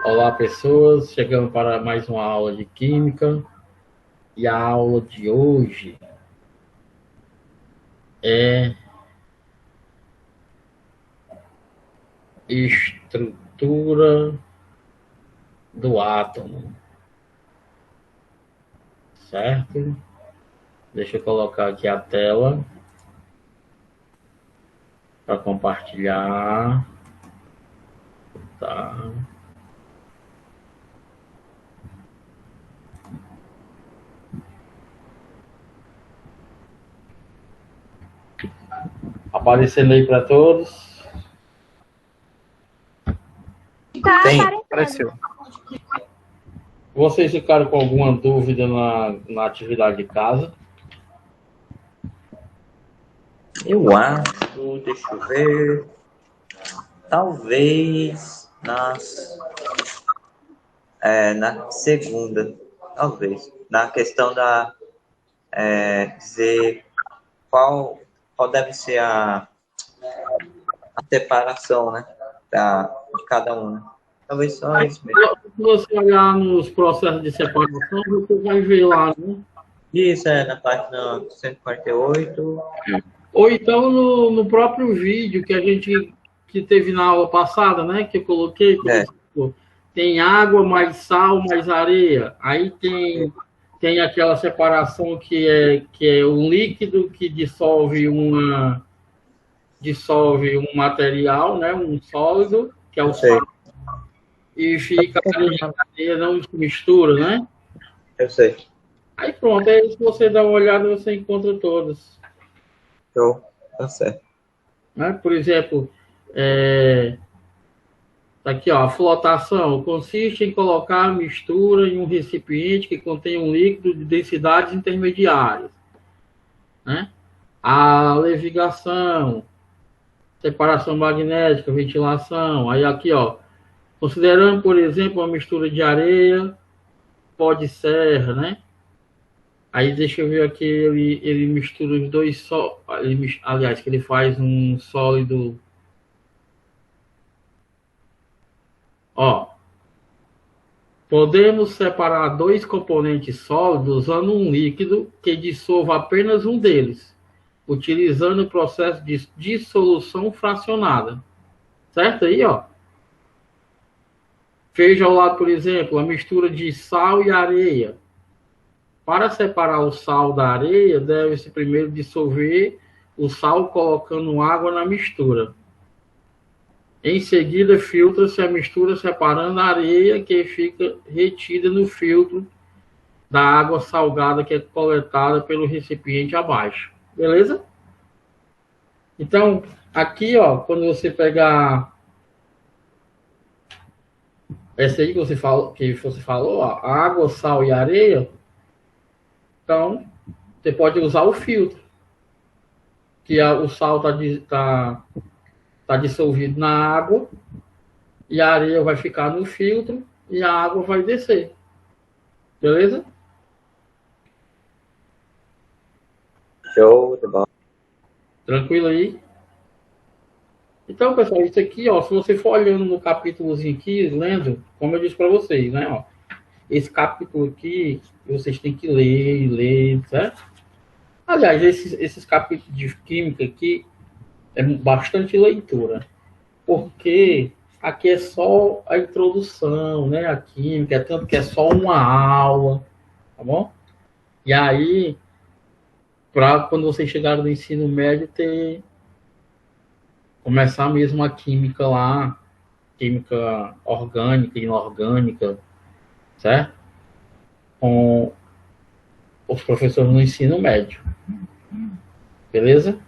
Olá, pessoas. Chegamos para mais uma aula de Química. E a aula de hoje é estrutura do átomo, certo? Deixa eu colocar aqui a tela para compartilhar, tá? Aparecendo aí para todos. Tá Sim, aparecendo. apareceu. Vocês ficaram com alguma dúvida na atividade de casa? Eu acho, deixa eu ver. Talvez na segunda, talvez. Na questão da dizer qual deve ser a separação, né? De cada um, né? Talvez só isso mesmo. Se você olhar nos processos de separação, você vai ver lá, né? Isso é na página 148. Ou então no próprio vídeo que teve na aula passada, né? Que eu coloquei, por É, exemplo, tem água, mais sal, mais areia. Aí tem aquela separação que é um líquido que dissolve um material, né? Um sólido, que é o eu sei. sal, e fica a areia não se mistura, né? Eu sei. Aí pronto, aí se você dá uma olhada, você encontra todas. Show. Tá certo. Né? Por exemplo, tá aqui, ó, a flotação consiste em colocar a mistura em um recipiente que contém um líquido de densidades intermediárias. Né? A levigação, separação magnética, ventilação. Aí aqui, ó, considerando, por exemplo, uma mistura de areia, pó de serra, né? Aí deixa eu ver aqui, ele mistura os dois só, aliás, que ele faz um sólido. Ó, podemos separar dois componentes sólidos usando um líquido que dissolva apenas um deles, utilizando o processo de dissolução fracionada. Certo aí, ó? Veja ao lado, por exemplo, a mistura de sal e areia. Para separar o sal da areia, deve-se primeiro dissolver o sal colocando água na mistura. Em seguida, filtra-se a mistura separando a areia que fica retida no filtro da água salgada que é coletada pelo recipiente abaixo. Beleza? Então, aqui, ó, quando você pegar essa aí que você falou, ó, água, sal e areia, então você pode usar o filtro, que o sal tá dissolvido na água e a areia vai ficar no filtro e a água vai descer. Beleza? Show de bola. Tranquilo aí? Então, pessoal, isso aqui, ó, se você for olhando no capítulozinho aqui, lendo, como eu disse para vocês, né, ó, esse capítulo aqui, vocês têm que ler, certo? Aliás, esses capítulos de química aqui é bastante leitura, porque aqui é só a introdução, né, a química, tanto que é só uma aula, tá bom? E aí, para quando vocês chegarem no ensino médio, começar mesmo a química lá, química orgânica, inorgânica, certo? Com os professores no ensino médio. Beleza?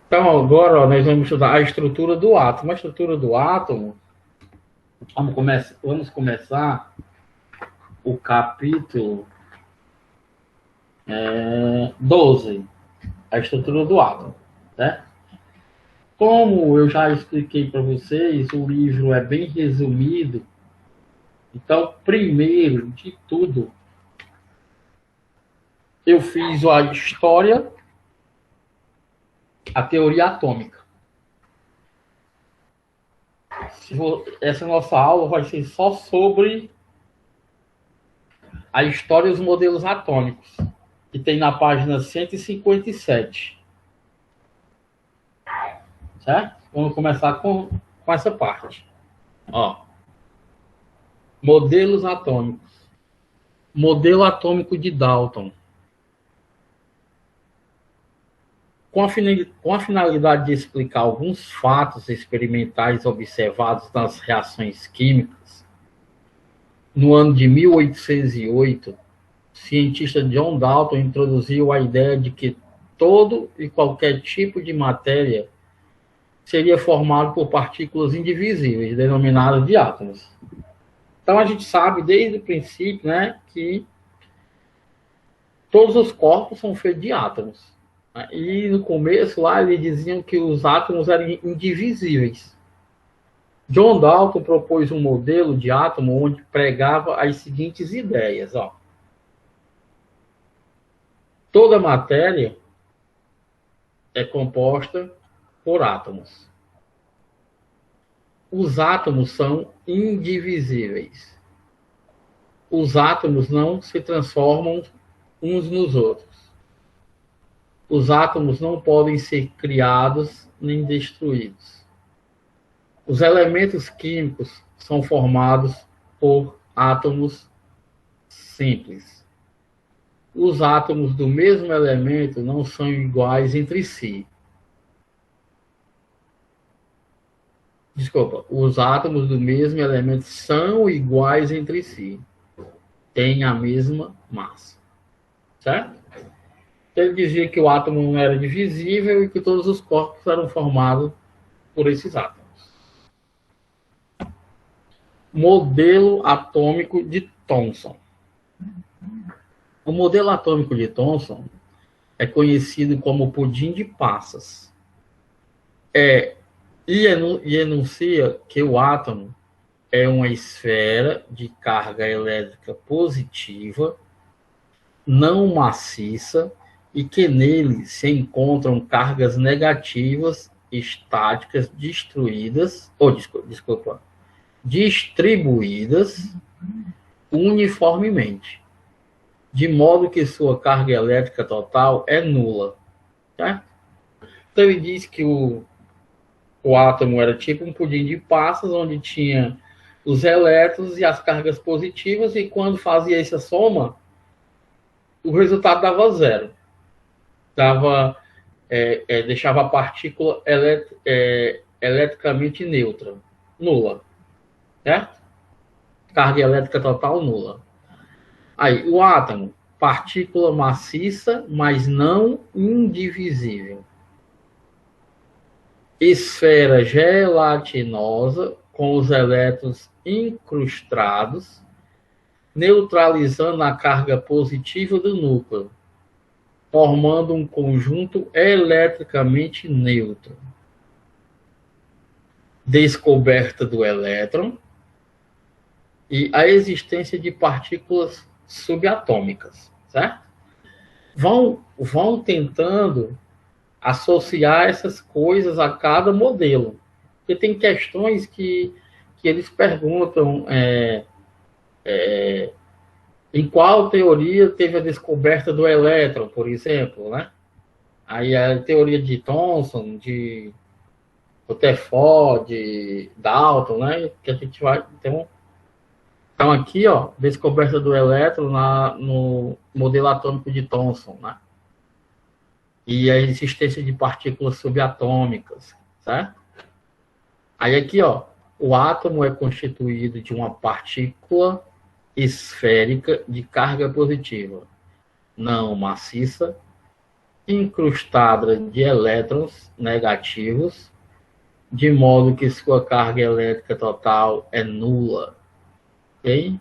Então, agora ó, nós vamos estudar a estrutura do átomo. A estrutura do átomo, vamos começar o capítulo 12, a estrutura do átomo. Certo? Como eu já expliquei para vocês, o livro é bem resumido. Então, primeiro de tudo, eu fiz a história, a teoria atômica. Essa nossa aula vai ser só sobre a história dos modelos atômicos, que tem na página 157. Certo? Vamos começar com essa parte. Ó, modelos atômicos. Modelo atômico de Dalton. Com a finalidade de explicar alguns fatos experimentais observados nas reações químicas, no ano de 1808, o cientista John Dalton introduziu a ideia de que todo e qualquer tipo de matéria seria formado por partículas indivisíveis, denominadas de átomos. Então, a gente sabe desde o princípio, né, que todos os corpos são feitos de átomos. E no começo lá eles diziam que os átomos eram indivisíveis. John Dalton propôs um modelo de átomo onde pregava as seguintes ideias. Ó. Toda matéria é composta por átomos. Os átomos são indivisíveis. Os átomos não se transformam uns nos outros. Os átomos não podem ser criados nem destruídos. Os elementos químicos são formados por átomos simples. Os átomos do mesmo elemento não são iguais entre si. Desculpa, os átomos do mesmo elemento são iguais entre si. Têm a mesma massa. Certo? Ele dizia que o átomo não era divisível e que todos os corpos eram formados por esses átomos. Modelo atômico de Thomson. O modelo atômico de Thomson é conhecido como pudim de passas. E enuncia que o átomo é uma esfera de carga elétrica positiva, não maciça, e que nele se encontram cargas negativas estáticas distribuídas uniformemente, de modo que sua carga elétrica total é nula. Tá? Então ele diz que o átomo era tipo um pudim de passas, onde tinha os elétrons e as cargas positivas, e quando fazia essa soma, o resultado dava zero. Deixava a partícula eletricamente neutra, nula. Certo? Carga elétrica total nula. Aí, o átomo, partícula maciça, mas não indivisível. Esfera gelatinosa, com os elétrons incrustados, neutralizando a carga positiva do núcleo, formando um conjunto eletricamente neutro. Descoberta do elétron e a existência de partículas subatômicas, certo? Vão tentando associar essas coisas a cada modelo. Porque tem questões que eles perguntam em qual teoria teve a descoberta do elétron, por exemplo, né? Aí a teoria de Thomson, de Rutherford, de Dalton, né? Que a gente vai... Então aqui, ó, descoberta do elétron no modelo atômico de Thomson, né? E a existência de partículas subatômicas, certo? Aí aqui, ó, o átomo é constituído de uma partícula esférica de carga positiva, não maciça, incrustada de elétrons negativos, de modo que sua carga elétrica total é nula. Ok?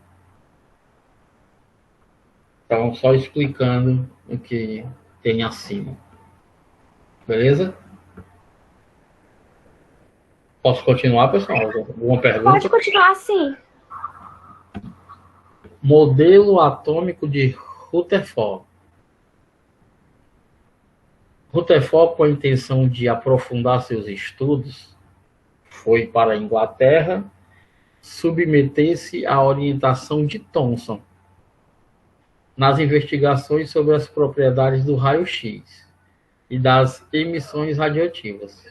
Então, só explicando o que tem acima. Beleza? Posso continuar, pessoal? Alguma pergunta? Pode continuar, sim. Modelo atômico de Rutherford. Rutherford, com a intenção de aprofundar seus estudos, foi para a Inglaterra submeter-se à orientação de Thomson nas investigações sobre as propriedades do raio-x e das emissões radioativas.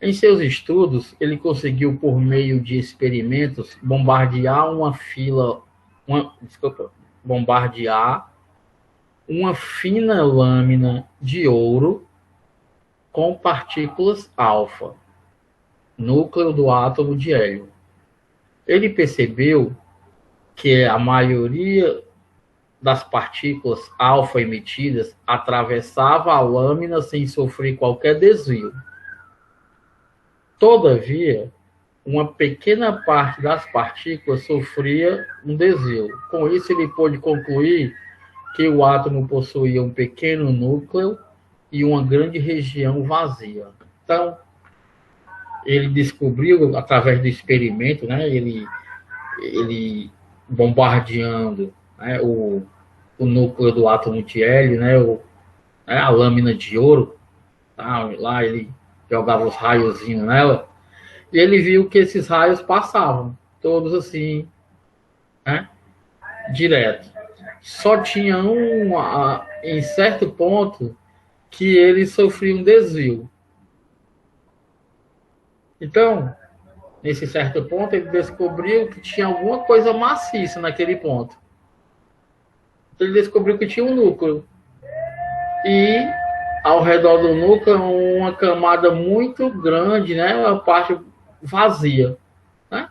Em seus estudos, ele conseguiu, por meio de experimentos, bombardear uma fina lâmina de ouro com partículas alfa, núcleo do átomo de hélio. Ele percebeu que a maioria das partículas alfa emitidas atravessava a lâmina sem sofrer qualquer desvio. Todavia, uma pequena parte das partículas sofria um desvio. Com isso, ele pôde concluir que o átomo possuía um pequeno núcleo e uma grande região vazia. Então, ele descobriu, através do experimento, né, ele bombardeando, né, o núcleo do átomo de hélio, né, a lâmina de ouro, tá, lá ele jogava os raiozinhos nela, e ele viu que esses raios passavam, todos assim, né, direto. Só tinha em certo ponto, que ele sofria um desvio. Então, nesse certo ponto, ele descobriu que tinha alguma coisa maciça naquele ponto. Então, ele descobriu que tinha um núcleo. E ao redor do núcleo, uma camada muito grande, né? Uma parte vazia. Né?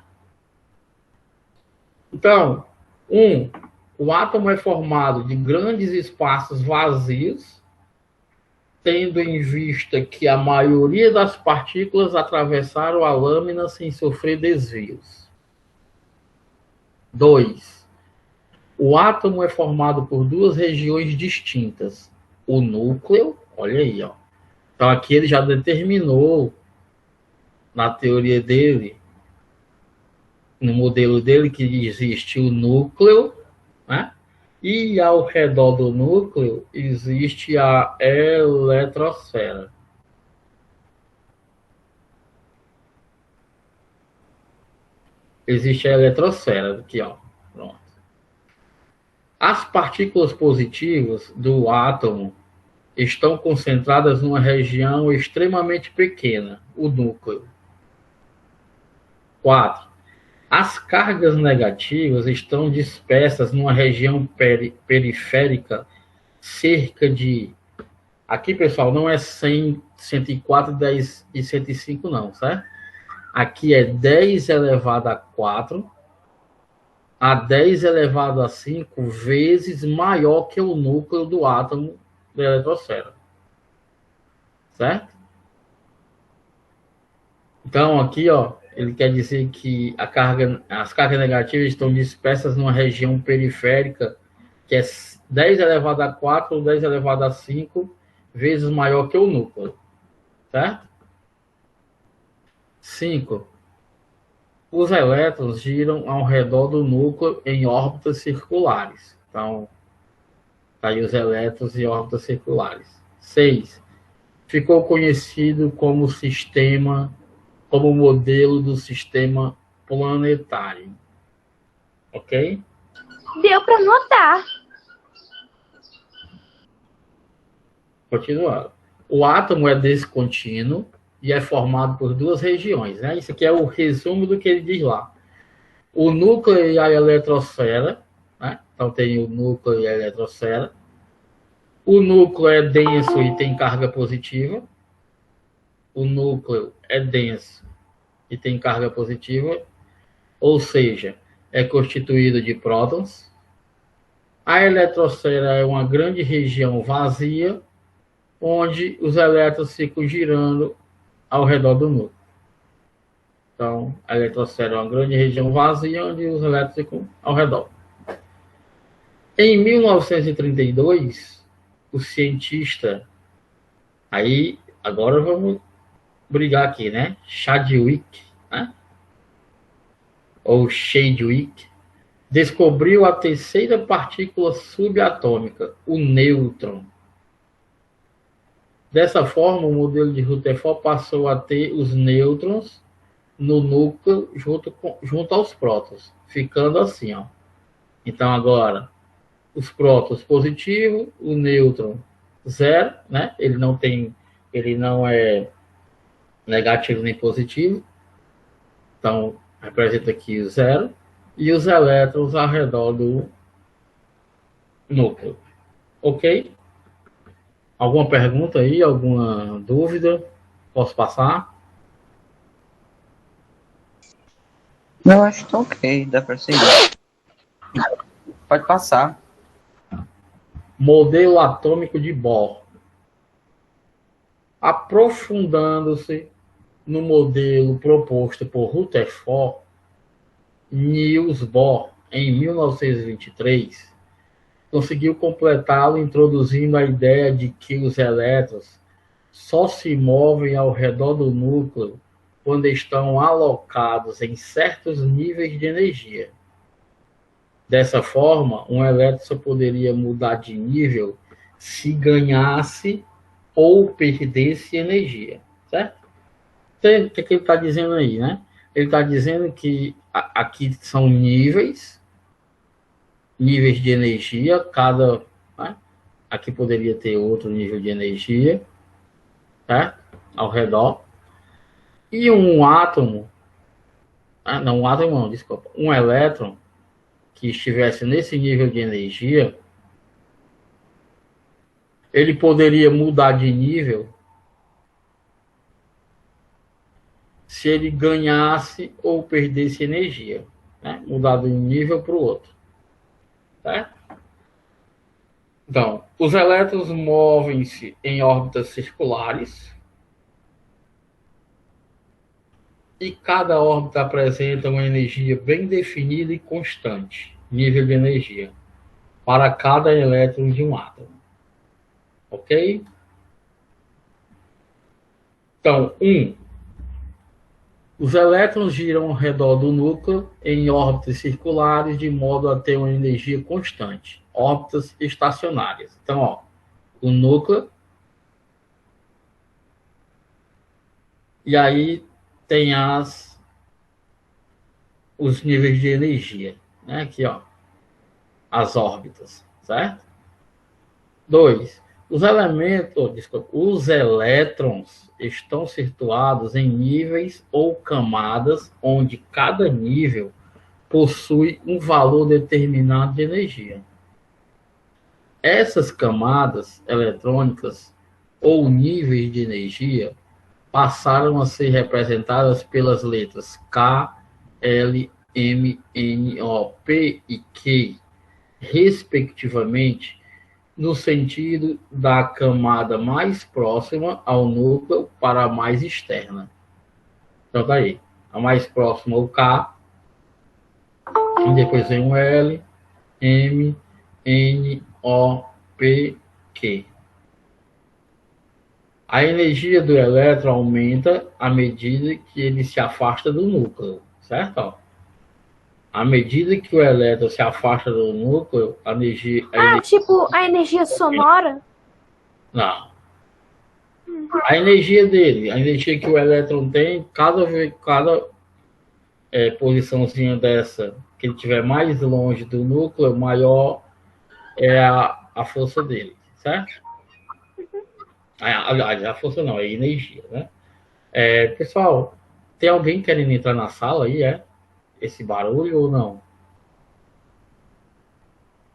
Então, o átomo é formado de grandes espaços vazios, tendo em vista que a maioria das partículas atravessaram a lâmina sem sofrer desvios. 2. O átomo é formado por duas regiões distintas. O núcleo, olha aí, ó. Então aqui ele já determinou, na teoria dele, no modelo dele, que existe o núcleo, né? E ao redor do núcleo existe a eletrosfera. Existe a eletrosfera aqui, ó. Pronto. As partículas positivas do átomo estão concentradas numa região extremamente pequena, o núcleo. 4. As cargas negativas estão dispersas numa região periférica, cerca de... Aqui, pessoal, não é 100, 104, 10 e 105, não, certo? Aqui é 10 elevado a 4 a 10 elevado a 5 vezes maior que o núcleo do átomo da eletrosfera. Certo? Então, aqui, ó, ele quer dizer que as cargas negativas estão dispersas numa região periférica que é 10 elevado a 4 ou 10 elevado a 5 vezes maior que o núcleo. Certo? 5. Os elétrons giram ao redor do núcleo em órbitas circulares. Então, tá aí os elétrons em órbitas circulares. 6. Ficou conhecido como modelo do sistema planetário. Ok? Deu para notar. Continuando. O átomo é descontínuo e é formado por duas regiões. Né? Isso aqui é o resumo do que ele diz lá. O núcleo e a eletrosfera. Né? Então tem o núcleo e a eletrosfera. O núcleo é denso e tem carga positiva. O núcleo é denso e tem carga positiva, ou seja, é constituído de prótons. A eletrosfera é uma grande região vazia, onde os elétrons ficam girando ao redor do núcleo. Então, a eletrosfera é uma grande região vazia, onde os elétrons ficam ao redor. Em 1932, o cientista, aí, agora vamos brigar aqui, né? Chadwick, né? Ou Chadwick, descobriu a terceira partícula subatômica, o nêutron. Dessa forma, o modelo de Rutherford passou a ter os nêutrons no núcleo junto aos prótons, ficando assim, ó. Então, agora, os prótons positivos, o nêutron zero, né? Ele não é negativo nem positivo. Então, representa aqui o zero. E os elétrons ao redor do núcleo. Ok? Alguma pergunta aí? Alguma dúvida? Posso passar? Não, acho que tá ok, dá pra seguir. Pode passar. Modelo atômico de Bohr. Aprofundando-se no modelo proposto por Rutherford, Niels Bohr, em 1923, conseguiu completá-lo introduzindo a ideia de que os elétrons só se movem ao redor do núcleo quando estão alocados em certos níveis de energia. Dessa forma, um elétron só poderia mudar de nível se ganhasse ou perdesse energia, certo? Então, o que ele está dizendo aí, né? Ele está dizendo que aqui são níveis de energia, né? Aqui poderia ter outro nível de energia, certo? Ao redor. E um átomo, desculpa, um elétron que estivesse nesse nível de energia, ele poderia mudar de nível se ele ganhasse ou perdesse energia, né? Mudar de um nível para o outro, certo? Então, os elétrons movem-se em órbitas circulares e cada órbita apresenta uma energia bem definida e constante, nível de energia, para cada elétron de um átomo. Ok? Então, os elétrons giram ao redor do núcleo em órbitas circulares de modo a ter uma energia constante, órbitas estacionárias. Então, ó, o núcleo, e aí tem os níveis de energia, né? Aqui, ó, as órbitas, certo? 2. Os elétrons estão situados em níveis ou camadas onde cada nível possui um valor determinado de energia. Essas camadas eletrônicas ou níveis de energia passaram a ser representadas pelas letras K, L, M, N, O, P e Q, respectivamente, no sentido da camada mais próxima ao núcleo para a mais externa. Então, tá aí. A mais próxima, o K, e depois vem o L, M, N, O, P, Q. A energia do elétron aumenta à medida que ele se afasta do núcleo, certo? À medida que o elétron se afasta do núcleo, a energia... tipo a energia sonora? Não. A energia dele, a energia que o elétron tem, cada posiçãozinha dessa que ele estiver mais longe do núcleo, maior é a força dele, certo? A força não, é a energia, né? Pessoal, tem alguém querendo entrar na sala aí, esse barulho ou não?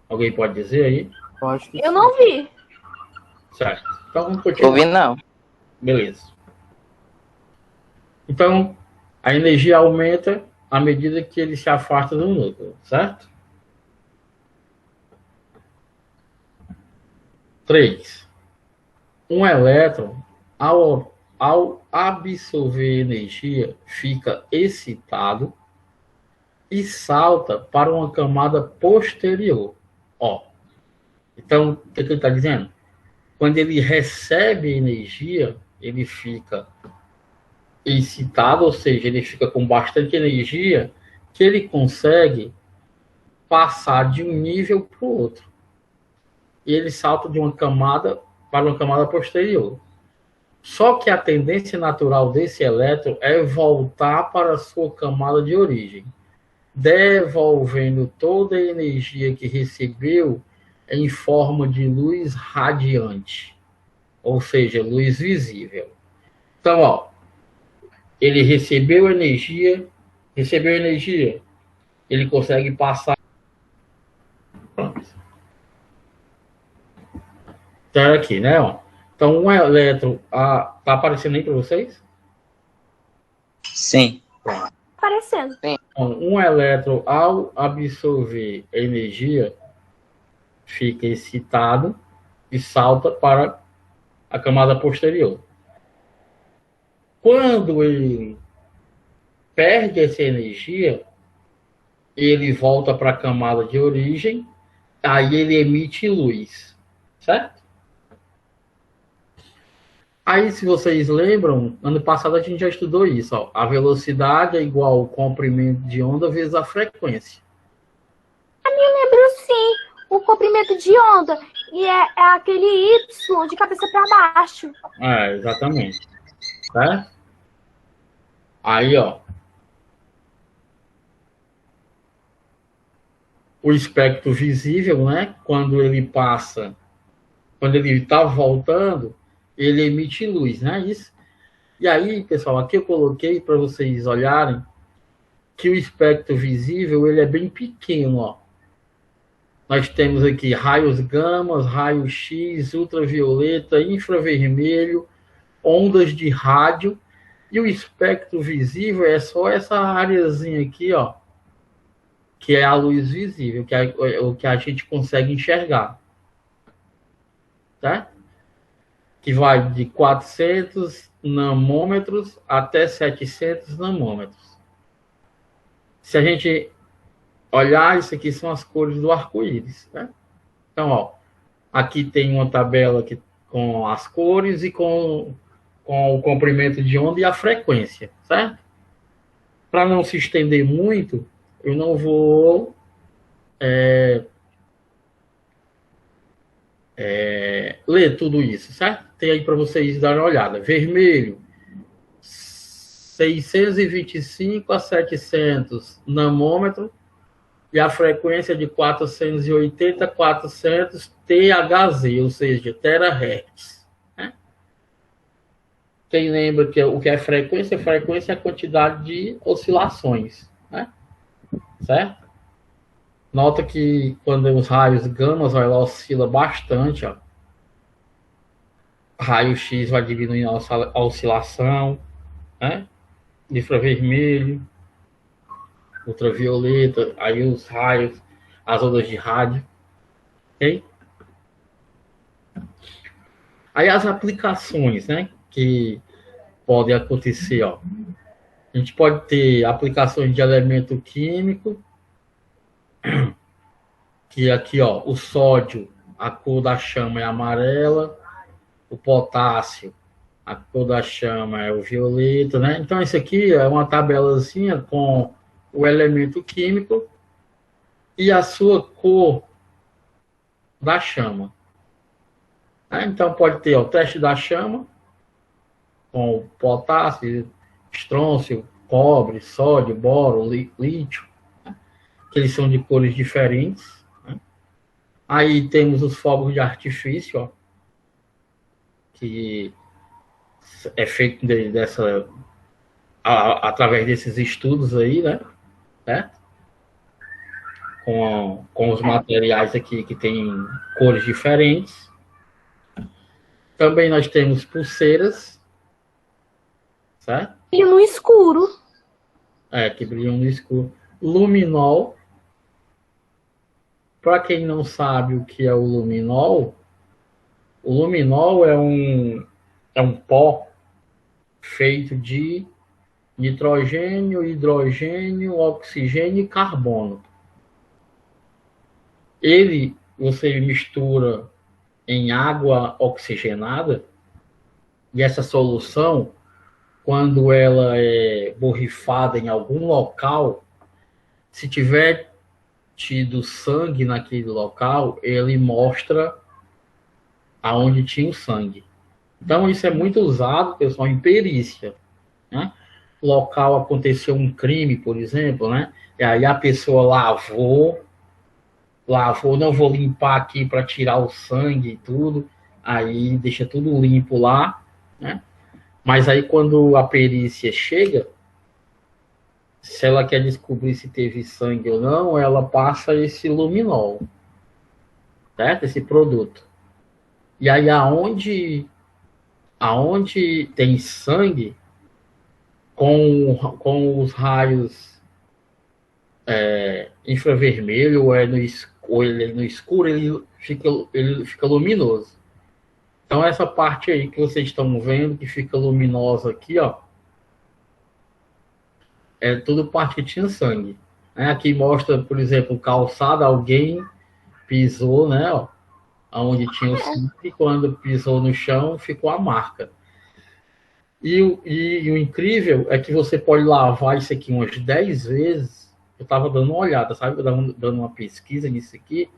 Alguém pode dizer aí? Eu não vi. Certo. Então vamos continuar. Ouvi não. Beleza. Então, a energia aumenta à medida que ele se afasta do núcleo, certo? 3. Um elétron, ao absorver energia, fica excitado e salta para uma camada posterior. Ó. Então, o que ele está dizendo? Quando ele recebe energia, ele fica excitado, ou seja, ele fica com bastante energia, que ele consegue passar de um nível para o outro. E ele salta de uma camada para uma camada posterior. Só que a tendência natural desse elétron é voltar para a sua camada de origem, devolvendo toda a energia que recebeu em forma de luz radiante, ou seja, luz visível. Então, ó, ele recebeu energia, ele consegue passar. Pronto. Então, aqui, né? Ó. Então, um elétron. Tá aparecendo aí para vocês? Sim. Parecendo. Então, um elétron, ao absorver energia, fica excitado e salta para a camada posterior. Quando ele perde essa energia, ele volta para a camada de origem, aí ele emite luz, certo? Aí, se vocês lembram, ano passado a gente já estudou isso. Ó, a velocidade é igual ao comprimento de onda vezes a frequência. Eu lembro sim, o comprimento de onda. E é aquele Y de cabeça para baixo. Exatamente. Certo? Aí, ó. O espectro visível, né? Quando ele passa, quando ele está voltando, ele emite luz, né? Isso. E aí, pessoal, aqui eu coloquei para vocês olharem que o espectro visível ele é bem pequeno, ó. Nós temos aqui raios gamas, raios X, ultravioleta, infravermelho, ondas de rádio, e o espectro visível é só essa áreazinha aqui, ó, que é a luz visível, que é o que a gente consegue enxergar, tá? Que vai de 400 nanômetros até 700 nanômetros. Se a gente olhar, isso aqui são as cores do arco-íris, né? Então, ó, aqui tem uma tabela aqui com as cores e com o comprimento de onda e a frequência, certo? Para não se estender muito, eu não vou ler tudo isso, certo? Tem aí para vocês darem uma olhada. Vermelho, 625 a 700 nanômetros e a frequência de 480 a 400 THz, ou seja, terahertz. Né? Quem lembra que o que é frequência? Frequência é a quantidade de oscilações, né? Certo? Nota que quando os raios gamas, ela oscila bastante, ó. Raio X vai diminuindo a oscilação, né? Infravermelho, ultravioleta, aí os raios, as ondas de rádio, ok? Aí as aplicações, né, que podem acontecer, ó. A gente pode ter aplicações de elemento químico, que aqui, ó, o sódio, a cor da chama é amarela, o potássio, a cor da chama é o violeta, né? Então, isso aqui é uma tabelazinha com o elemento químico e a sua cor da chama. Então, pode ter ó, o teste da chama, com potássio, estrôncio, cobre, sódio, boro, lítio, né? Que eles são de cores diferentes. Né? Aí temos os fogos de artifício, ó, que é feito através desses estudos aí, né? Certo? Com os materiais aqui que tem cores diferentes. Também nós temos pulseiras, certo? E no escuro. Que brilham no escuro. Luminol. Para quem não sabe o que é o luminol é um pó feito de nitrogênio, hidrogênio, oxigênio e carbono. Você mistura em água oxigenada e essa solução, quando ela é borrifada em algum local, se tiver tido sangue naquele local, ele mostra aonde tinha o sangue. Então, isso é muito usado, pessoal, em perícia, né? Local aconteceu um crime, por exemplo, né? E aí a pessoa lavou, não vou limpar aqui para tirar o sangue e tudo, aí deixa tudo limpo lá, né? Mas aí quando a perícia chega, se ela quer descobrir se teve sangue ou não, ela passa esse luminol, certo? Esse produto. E aí aonde tem sangue, com os raios infravermelho ou ele é no escuro, ele fica luminoso. Então essa parte aí que vocês estão vendo, que fica luminosa aqui, ó, é tudo parte que tinha sangue. Aqui mostra, por exemplo, calçada, alguém pisou, né, ó, onde tinha o sangue, e quando pisou no chão, ficou a marca. E o incrível é que você pode lavar isso aqui umas 10 vezes. Eu estava dando uma olhada, sabe? Dando uma pesquisa nisso aqui.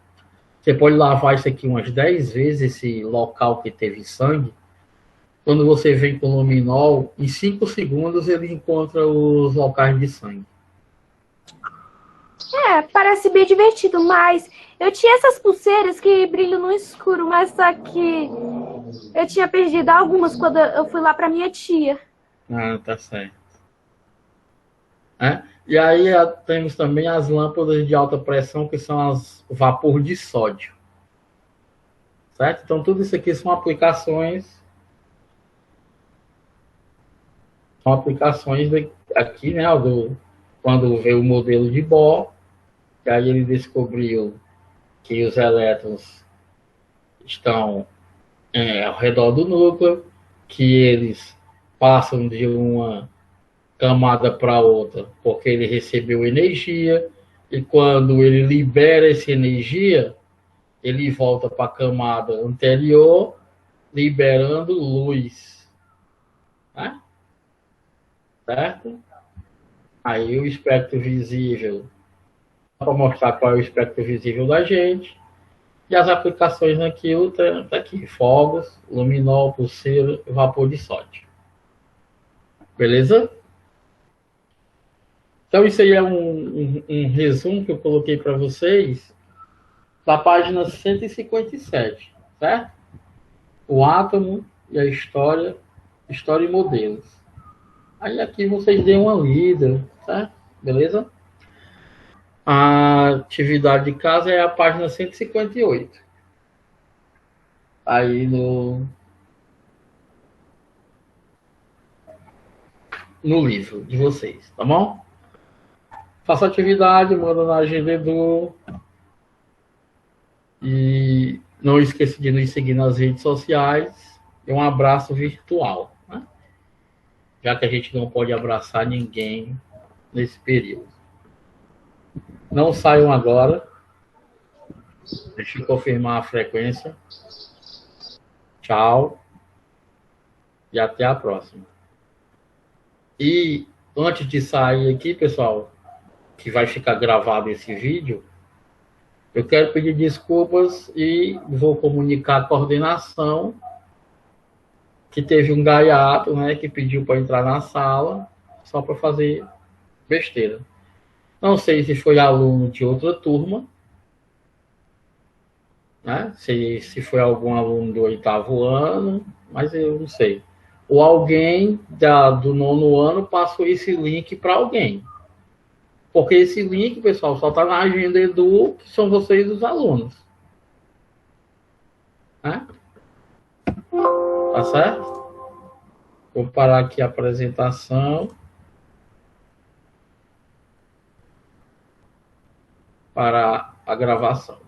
Você pode lavar isso aqui umas 10 vezes, esse local que teve sangue. Quando você vem com o luminol, em 5 segundos ele encontra os locais de sangue. Parece bem divertido, mas eu tinha essas pulseiras que brilham no escuro, mas só que eu tinha perdido algumas quando eu fui lá pra minha tia. Ah, tá certo. E aí temos também as lâmpadas de alta pressão, que são as vapor de sódio. Certo? Então, tudo isso aqui são aplicações aqui, né, quando veio o modelo de Bohr, que aí ele descobriu que os elétrons estão ao redor do núcleo, que eles passam de uma camada para outra, porque ele recebeu energia, e quando ele libera essa energia, ele volta para a camada anterior, liberando luz. Né? Certo? Aí o espectro visível, para mostrar qual é o espectro visível da gente, e as aplicações naquilo tá aqui: fogos, luminol, pulseira, vapor de sódio. Beleza? Então isso aí é um resumo que eu coloquei para vocês da página 157, certo? O átomo e a história e modelos. Aí aqui vocês dêem uma lida, certo? Beleza? A atividade de casa é a página 158. Aí no livro de vocês, tá bom? Faça a atividade, manda na agenda Edu. E não esqueça de nos seguir nas redes sociais. E um abraço virtual, né? Já que a gente não pode abraçar ninguém nesse período. Não saiam agora. Deixa eu confirmar a frequência. Tchau. E até a próxima. E antes de sair aqui, pessoal, que vai ficar gravado esse vídeo, eu quero pedir desculpas e vou comunicar à coordenação que teve um gaiato, né, que pediu para entrar na sala só para fazer besteira. Não sei se foi aluno de outra turma, né, se foi algum aluno do 8º ano, mas eu não sei. Ou alguém do 9º ano passou esse link para alguém. Porque esse link, pessoal, só está na agenda Edu, que são vocês os alunos. Né? Tá certo? Vou parar aqui a apresentação. Para a gravação.